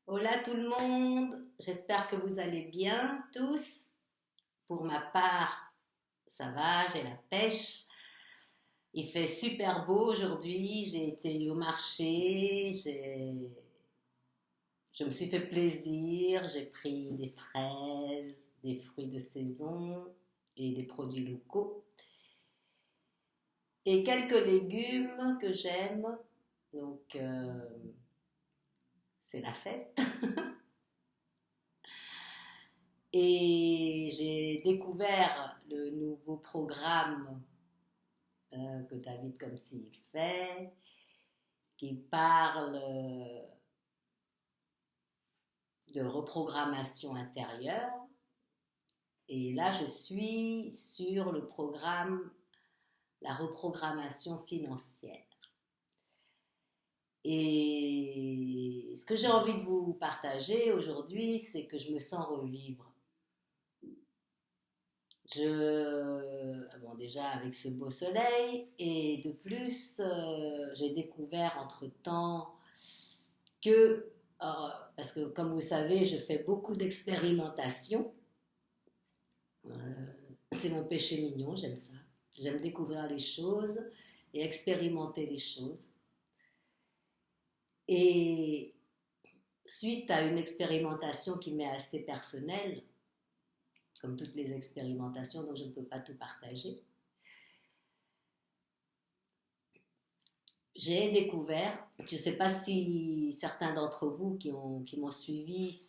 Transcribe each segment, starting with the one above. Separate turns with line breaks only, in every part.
Hola tout le monde, j'espère que vous allez bien tous. Pour ma part, ça va, j'ai la pêche. Il fait super beau aujourd'hui, j'ai été au marché, je me suis fait plaisir, j'ai pris des fraises, des fruits de saison et des produits locaux. Et quelques légumes que j'aime, donc c'est la fête. Et j'ai découvert le nouveau programme que David comme s'il fait, qui parle de reprogrammation intérieure. Et là, je suis sur le programme la reprogrammation financière. Et ce que j'ai envie de vous partager aujourd'hui, c'est que je me sens revivre. Bon, déjà avec ce beau soleil, et de plus, j'ai découvert entre-temps que, parce que comme vous savez, je fais beaucoup d'expérimentation. Euh, c'est mon péché mignon, j'aime ça. J'aime découvrir les choses et expérimenter les choses. Et suite à une expérimentation qui m'est assez personnelle, comme toutes les expérimentations dont je ne peux pas tout partager, j'ai découvert, je ne sais pas si certains d'entre vous qui m'ont suivi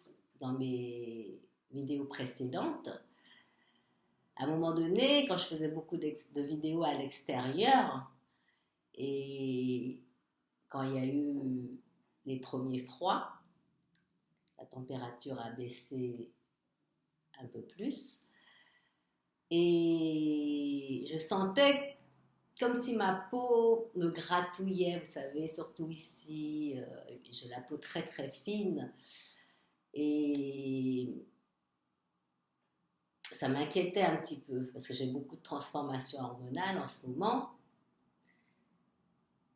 dans mes vidéos précédentes, à un moment donné, quand je faisais beaucoup de vidéos à l'extérieur, et quand il y a eu les premiers froids, la température a baissé un peu plus, et je sentais comme si ma peau me gratouillait, vous savez, surtout ici, j'ai la peau très très fine, et ça m'inquiétait un petit peu, parce que j'ai beaucoup de transformations hormonales en ce moment,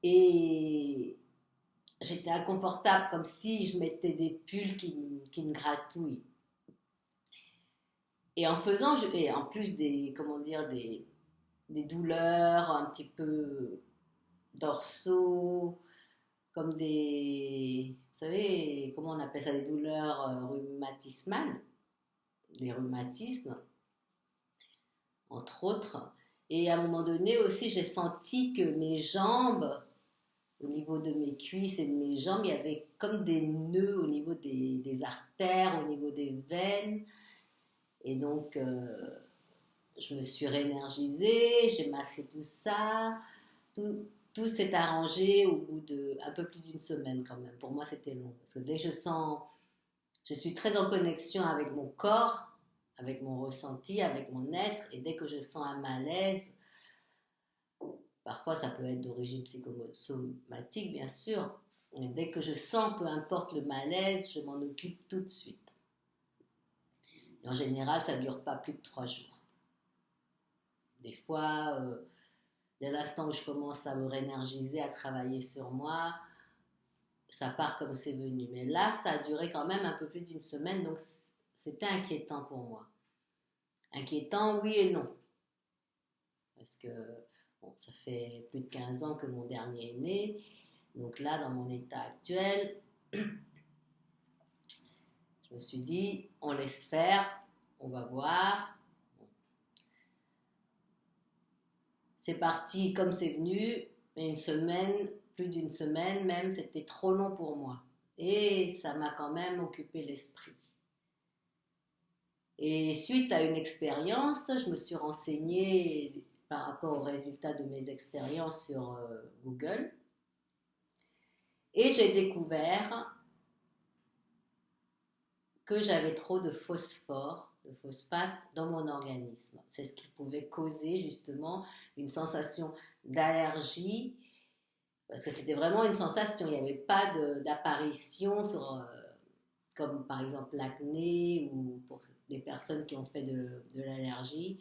et j'étais inconfortable, comme si je mettais des pulls qui me gratouillent. Et en faisant, et en plus des, comment dire, des douleurs un petit peu dorsaux, comme des, vous savez, comment on appelle ça, des douleurs rhumatismales, des rhumatismes, entre autres. Et à un moment donné aussi, j'ai senti que mes jambes, au niveau de mes cuisses et de mes jambes, il y avait comme des nœuds au niveau des artères, au niveau des veines. Et donc, je me suis réénergisée, j'ai massé tout ça. Tout s'est arrangé au bout de un peu plus d'une semaine quand même. Pour moi, c'était long. Parce que dès que je sens, je suis très en connexion avec mon corps, avec mon ressenti, avec mon être. Et dès que je sens un malaise, parfois ça peut être d'origine psychosomatique, bien sûr. Mais dès que je sens, peu importe le malaise, je m'en occupe tout de suite. Et en général, ça ne dure pas plus de 3 jours. Des fois, dès l'instant où je commence à me réénergiser, à travailler sur moi, ça part comme c'est venu. Mais là, ça a duré quand même un peu plus d'une semaine, donc c'était inquiétant pour moi. Inquiétant, oui et non. Parce que bon, ça fait plus de 15 ans que mon dernier est né. Donc là, dans mon état actuel, je me suis dit, on laisse faire, on va voir. C'est parti comme c'est venu, mais une semaine, plus d'une semaine même, c'était trop long pour moi. Et ça m'a quand même occupé l'esprit. Et suite à une expérience, je me suis renseignée par rapport aux résultats de mes expériences sur Google. Et j'ai découvert que j'avais trop de phosphore, de phosphate dans mon organisme. C'est ce qui pouvait causer justement une sensation d'allergie, parce que c'était vraiment une sensation, il n'y avait pas d'apparition sur, comme par exemple l'acné, ou pour les personnes qui ont fait de l'allergie,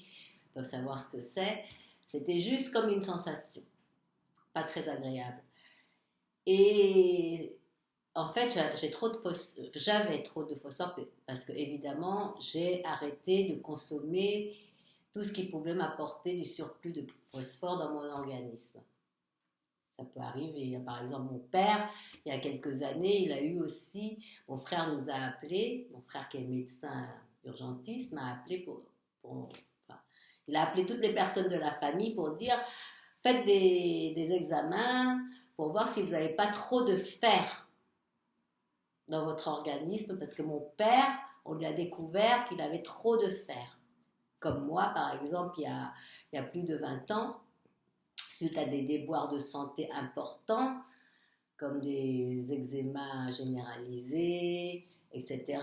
peuvent savoir ce que c'est. C'était juste comme une sensation, pas très agréable. Et en fait, j'avais trop de phosphore parce que, évidemment, j'ai arrêté de consommer tout ce qui pouvait m'apporter du surplus de phosphore dans mon organisme. Ça peut arriver. Par exemple, mon père, il y a quelques années, il a eu aussi, mon frère nous a appelés, mon frère qui est médecin urgentiste m'a appelé enfin, il a appelé toutes les personnes de la famille pour dire, faites des examens pour voir si vous n'avez pas trop de fer dans votre organisme, parce que mon père, on lui a découvert qu'il avait trop de fer. Comme moi, par exemple, il y a plus de 20 ans, suite à des déboires de santé importants, comme des eczémas généralisés, etc.,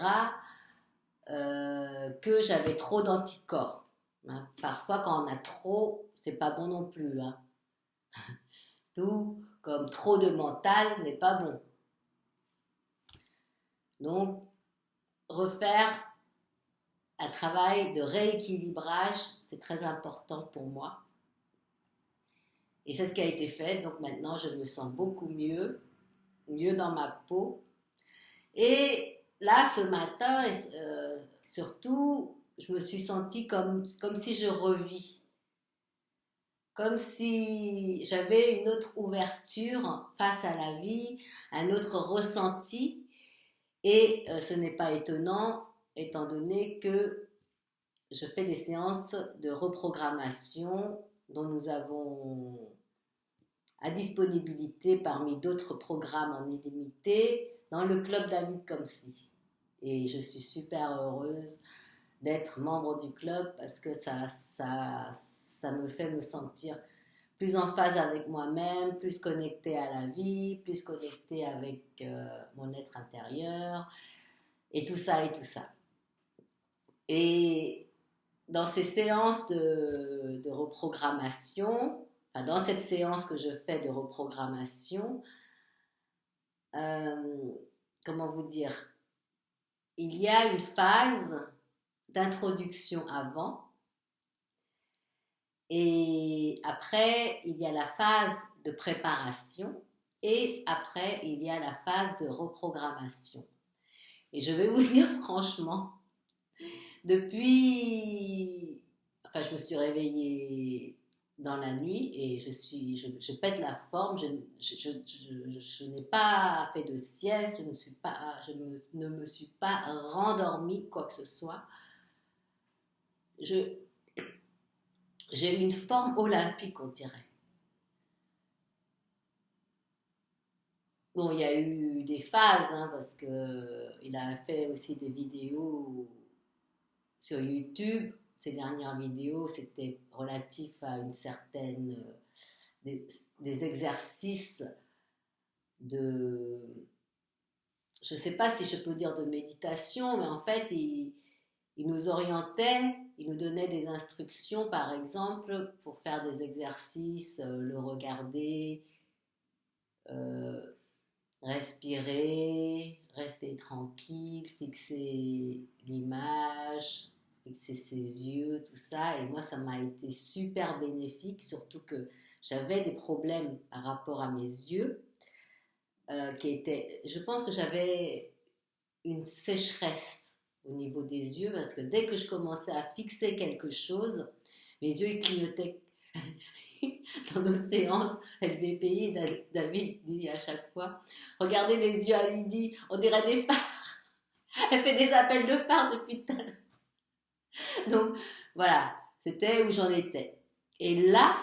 que j'avais trop d'anticorps. Hein. Parfois, quand on a trop, c'est pas bon non plus. Hein. Tout comme trop de mental n'est pas bon. Donc, refaire un travail de rééquilibrage, c'est très important pour moi. Et c'est ce qui a été fait. Donc maintenant, je me sens beaucoup mieux dans ma peau. Et là, ce matin, surtout, je me suis sentie comme si je revis. Comme si j'avais une autre ouverture face à la vie, un autre ressenti. Et ce n'est pas étonnant, étant donné que je fais des séances de reprogrammation dont nous avons à disponibilité parmi d'autres programmes en illimité dans le club David Comsi. Et je suis super heureuse d'être membre du club parce que ça me fait me sentir plus en phase avec moi-même, plus connectée à la vie, plus connectée avec mon être intérieur, et tout ça, et tout ça. Et dans ces séances de reprogrammation, enfin, dans cette séance que je fais de reprogrammation, comment vous dire, il y a une phase d'introduction avant, et après, il y a la phase de préparation, et après, il y a la phase de reprogrammation. Et je vais vous dire franchement, enfin, je me suis réveillée dans la nuit et je pète la forme. Je n'ai pas fait de sieste, ne me suis pas rendormie, quoi que ce soit. J'ai eu une forme olympique, on dirait. Bon, il y a eu des phases, hein, parce qu'il a fait aussi des vidéos sur YouTube. Ces dernières vidéos, c'était relatif à une certaine des exercices de, je ne sais pas si je peux dire de méditation, mais en fait, il nous orientait, il nous donnait des instructions, par exemple, pour faire des exercices, le regarder, respirer, rester tranquille, fixer l'image, fixer ses yeux, tout ça. Et moi, ça m'a été super bénéfique, surtout que j'avais des problèmes par rapport à mes yeux, je pense que j'avais une sécheresse au niveau des yeux, parce que dès que je commençais à fixer quelque chose, mes yeux ils clignotaient. Dans nos séances LVPI, David dit à chaque fois, regardez les yeux à Lydie, on dirait des phares. Elle fait des appels de phare depuis tout à l'heure. Donc voilà, c'était où j'en étais. Et là,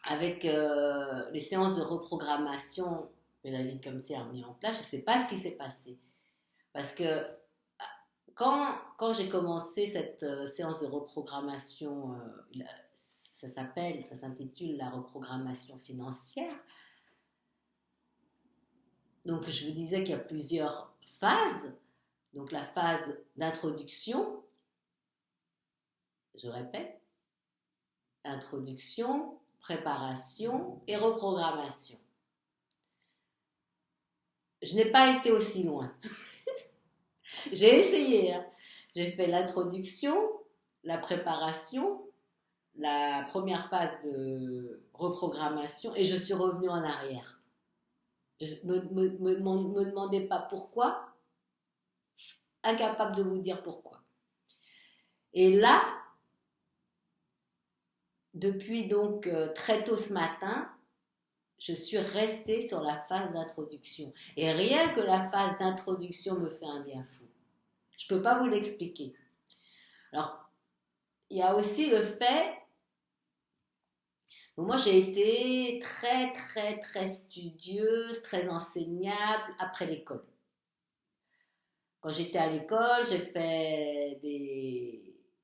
avec les séances de reprogrammation que David Comsi a mis en place, je ne sais pas ce qui s'est passé. Parce que quand j'ai commencé cette séance de reprogrammation, ça s'intitule la reprogrammation financière. Donc je vous disais qu'il y a plusieurs phases. Donc la phase d'introduction, je répète, introduction, préparation et reprogrammation. Je n'ai pas été aussi loin. J'ai essayé. Hein. J'ai fait l'introduction, la préparation, la première phase de reprogrammation et je suis revenue en arrière. Me demandez pas pourquoi, incapable de vous dire pourquoi. Et là, depuis donc très tôt ce matin, je suis restée sur la phase d'introduction. Et rien que la phase d'introduction me fait un bien fou. Je ne peux pas vous l'expliquer. Alors, il y a aussi le fait, moi j'ai été très très très studieuse, très enseignable après l'école. Quand j'étais à l'école, j'ai fait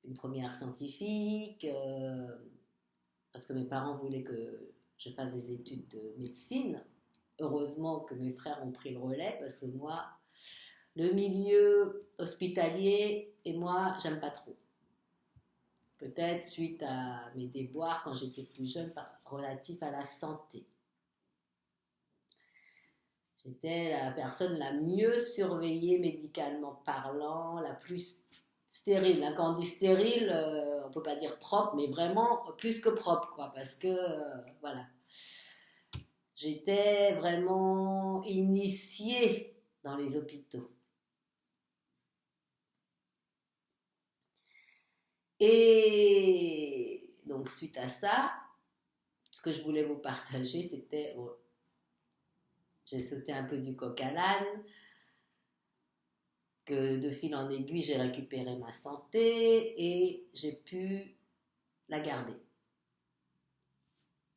une première scientifique, parce que mes parents voulaient que je fasse des études de médecine. Heureusement que mes frères ont pris le relais, parce que moi, le milieu hospitalier et moi, j'aime pas trop. Peut-être suite à mes déboires quand j'étais plus jeune relatifs à la santé. J'étais la personne la mieux surveillée médicalement parlant, la plus stérile. Quand on dit stérile, on ne peut pas dire propre, mais vraiment plus que propre, quoi, parce que, voilà. J'étais vraiment initiée dans les hôpitaux. Et donc, suite à ça, ce que je voulais vous partager, c'était... j'ai sauté un peu du coq à l'âne, que de fil en aiguille, j'ai récupéré ma santé et j'ai pu la garder.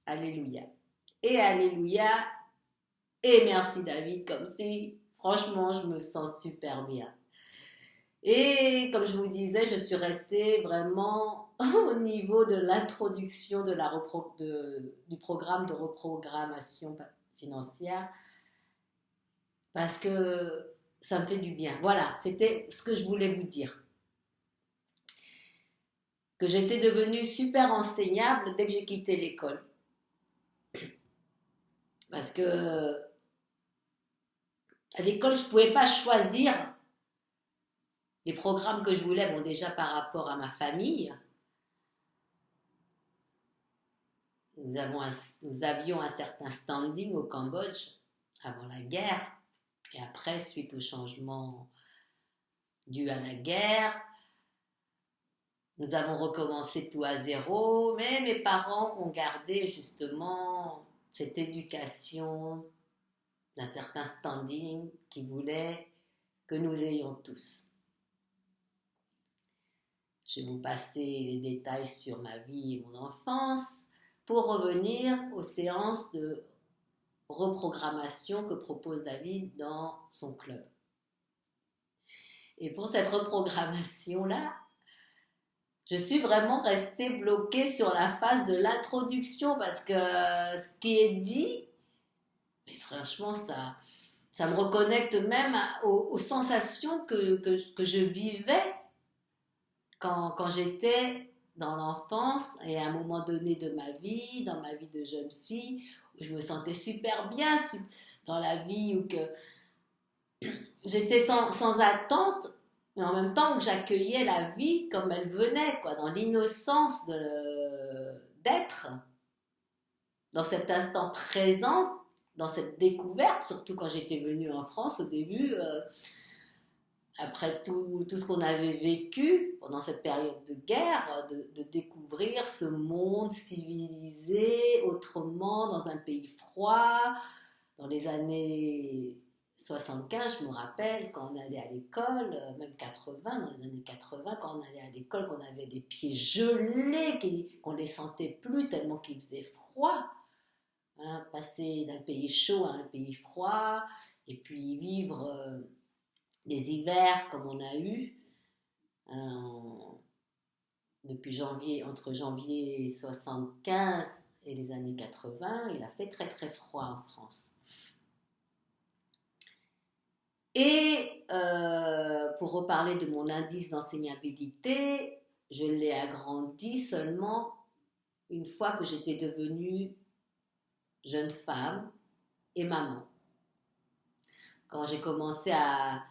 Alléluia. Et alléluia. Et merci David, comme si, franchement, je me sens super bien. Et comme je vous disais, je suis restée vraiment au niveau de l'introduction du programme de reprogrammation financière parce que ça me fait du bien. Voilà, c'était ce que je voulais vous dire. Que j'étais devenue super enseignable dès que j'ai quitté l'école. Parce que à l'école, je ne pouvais pas choisir les programmes que je voulais. Bon, déjà par rapport à ma famille, nous avions un certain standing au Cambodge avant la guerre. Et après, suite au changement dû à la guerre, nous avons recommencé tout à zéro. Mais mes parents ont gardé justement cette éducation d'un certain standing qu'ils voulaient que nous ayons tous. Je vais vous passer les détails sur ma vie et mon enfance pour revenir aux séances de reprogrammation que propose David dans son club. Et pour cette reprogrammation-là, je suis vraiment restée bloquée sur la phase de l'introduction parce que ce qui est dit, mais franchement, ça me reconnecte même aux sensations que je vivais quand j'étais dans l'enfance et à un moment donné de ma vie, dans ma vie de jeune fille, où je me sentais super bien dans la vie, où que j'étais sans attente, mais en même temps que j'accueillais la vie comme elle venait, quoi, dans l'innocence d'être, dans cet instant présent, dans cette découverte, surtout quand j'étais venue en France au début, après tout ce qu'on avait vécu pendant cette période de guerre, de découvrir ce monde civilisé autrement, dans un pays froid, dans les années 75, je me rappelle, quand on allait à l'école, même 80, dans les années 80, quand on allait à l'école, qu'on avait des pieds gelés, qu'on ne les sentait plus tellement qu'il faisait froid. Hein, passer d'un pays chaud à un pays froid, et puis vivre des hivers comme on a eu entre janvier 75 et les années 80, il a fait très très froid en France. Et pour reparler de mon indice d'enseignabilité, je l'ai agrandi seulement une fois que j'étais devenue jeune femme et maman. Quand j'ai commencé à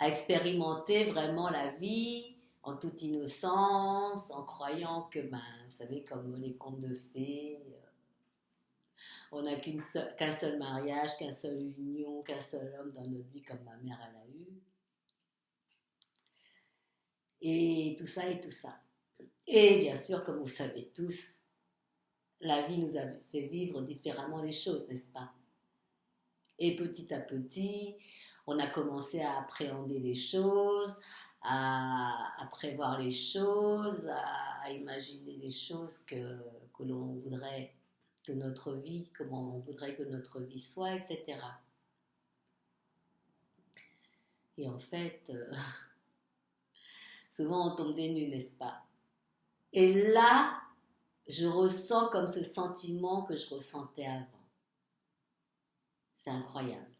expérimenter vraiment la vie en toute innocence, en croyant que, vous savez, comme les contes de fées, On n'a qu'un seul mariage, qu'un seul union, qu'un seul homme dans notre vie comme ma mère elle a eu. Et tout ça et tout ça. Et bien sûr, comme vous savez tous, la vie nous a fait vivre différemment les choses, n'est-ce pas? Et petit à petit, on a commencé à appréhender les choses, à prévoir les choses, à imaginer les choses que l'on voudrait que notre vie, comment on voudrait que notre vie soit, etc. Et en fait, souvent on tombe des nues, n'est-ce pas? Et là, je ressens comme ce sentiment que je ressentais avant. C'est incroyable.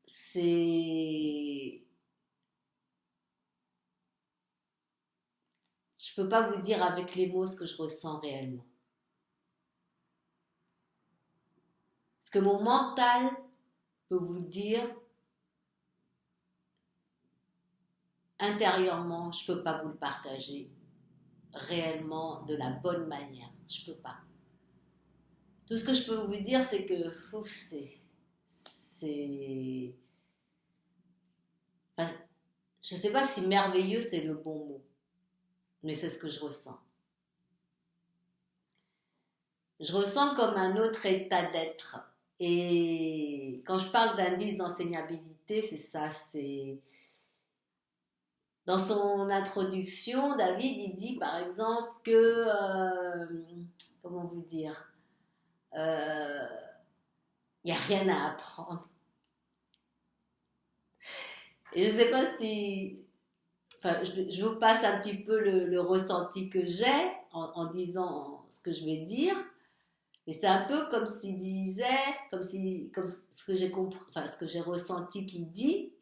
C'est... Je ne peux pas vous dire avec les mots ce que je ressens réellement. Ce que mon mental peut vous dire, intérieurement, je ne peux pas vous le partager réellement de la bonne manière. Je ne peux pas. Tout ce que je peux vous dire, c'est que c'est... Enfin, je ne sais pas si merveilleux c'est le bon mot, mais c'est ce que je ressens. Je ressens comme un autre état d'être. Et quand je parle d'indice d'enseignabilité, c'est ça, c'est... Dans son introduction, David, il dit par exemple que... comment vous dire, il n'y a rien à apprendre. Et je ne sais pas si... Enfin, je vous passe un petit peu le ressenti que j'ai en disant ce que je vais dire. Mais c'est un peu comme s'il disait, comme ce que j'ai compris, enfin ce que j'ai ressenti qu'il dit.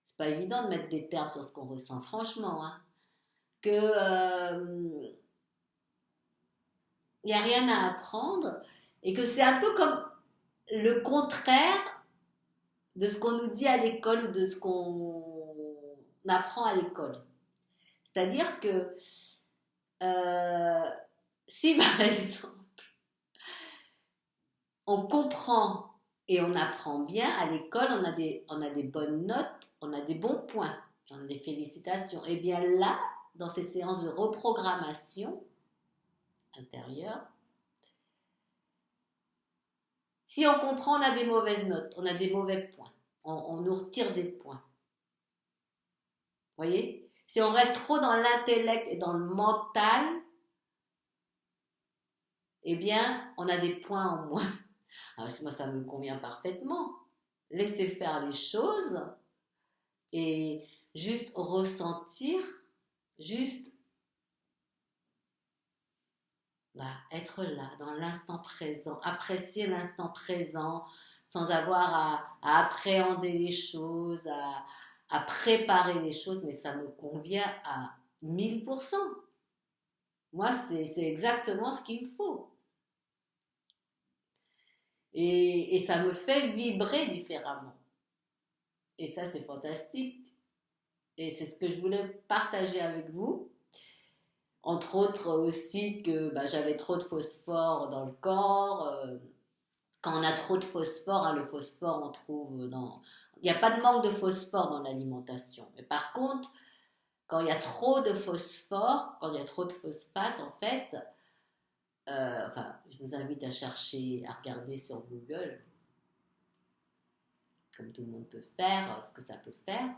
C'est pas évident de mettre des termes sur ce qu'on ressent, franchement. Hein, que il n'y a rien à apprendre et que c'est un peu comme le contraire de ce qu'on nous dit à l'école ou de ce qu'on apprend à l'école. C'est-à-dire que si par exemple on comprend et on apprend bien à l'école, on a des bonnes notes, on a des bons points, on a des félicitations. Et bien là, dans ces séances de reprogrammation intérieure, si on comprend, on a des mauvaises notes, on a des mauvais points, on nous retire des points. Vous voyez? Si on reste trop dans l'intellect et dans le mental, eh bien, on a des points en moins. Alors, moi, ça me convient parfaitement. Laisser faire les choses et juste ressentir, juste là, être là, dans l'instant présent, apprécier l'instant présent sans avoir à appréhender les choses, à préparer les choses, mais ça me convient à 1000%. Moi, c'est exactement ce qu'il me faut. Et ça me fait vibrer différemment. Et ça, c'est fantastique. Et c'est ce que je voulais partager avec vous. Entre autres aussi que j'avais trop de phosphore dans le corps. Quand on a trop de phosphore, hein, le phosphore, on trouve dans... Il n'y a pas de manque de phosphore dans l'alimentation. Mais par contre, quand il y a trop de phosphore, quand il y a trop de phosphate, en fait, je vous invite à chercher, à regarder sur Google, comme tout le monde peut faire, ce que ça peut faire.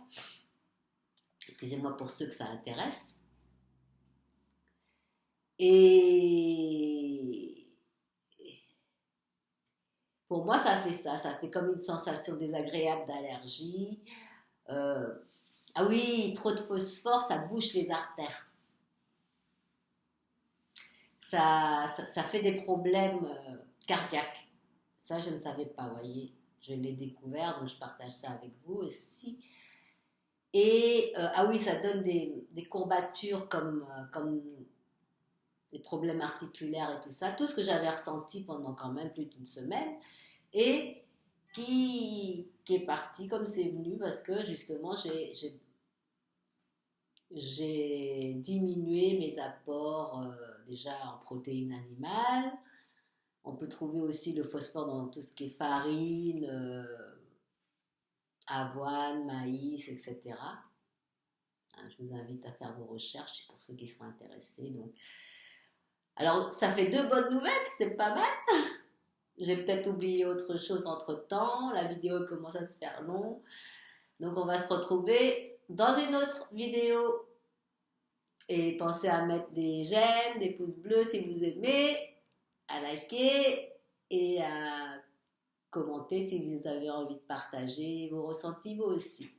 Excusez-moi pour ceux que ça intéresse. Et pour moi, ça fait ça. Ça fait comme une sensation désagréable d'allergie. Ah oui, trop de phosphore, ça bouche les artères. Ça fait des problèmes cardiaques. Ça, je ne savais pas, vous voyez. Je l'ai découvert, donc je partage ça avec vous aussi. Et ah oui, ça donne des courbatures comme des problèmes articulaires et tout ça. Tout ce que j'avais ressenti pendant quand même plus d'une semaine. Et qui est parti comme c'est venu parce que justement, j'ai diminué mes apports déjà en protéines animales. On peut trouver aussi le phosphore dans tout ce qui est farine, avoine, maïs, etc. Hein, je vous invite à faire vos recherches pour ceux qui sont intéressés. Donc. Alors, ça fait 2 bonnes nouvelles, c'est pas mal. J'ai peut-être oublié autre chose entre-temps. La vidéo commence à se faire long. Donc, on va se retrouver dans une autre vidéo. Et pensez à mettre des j'aime, des pouces bleus si vous aimez, à liker et à commenter si vous avez envie de partager vos ressentis vous aussi.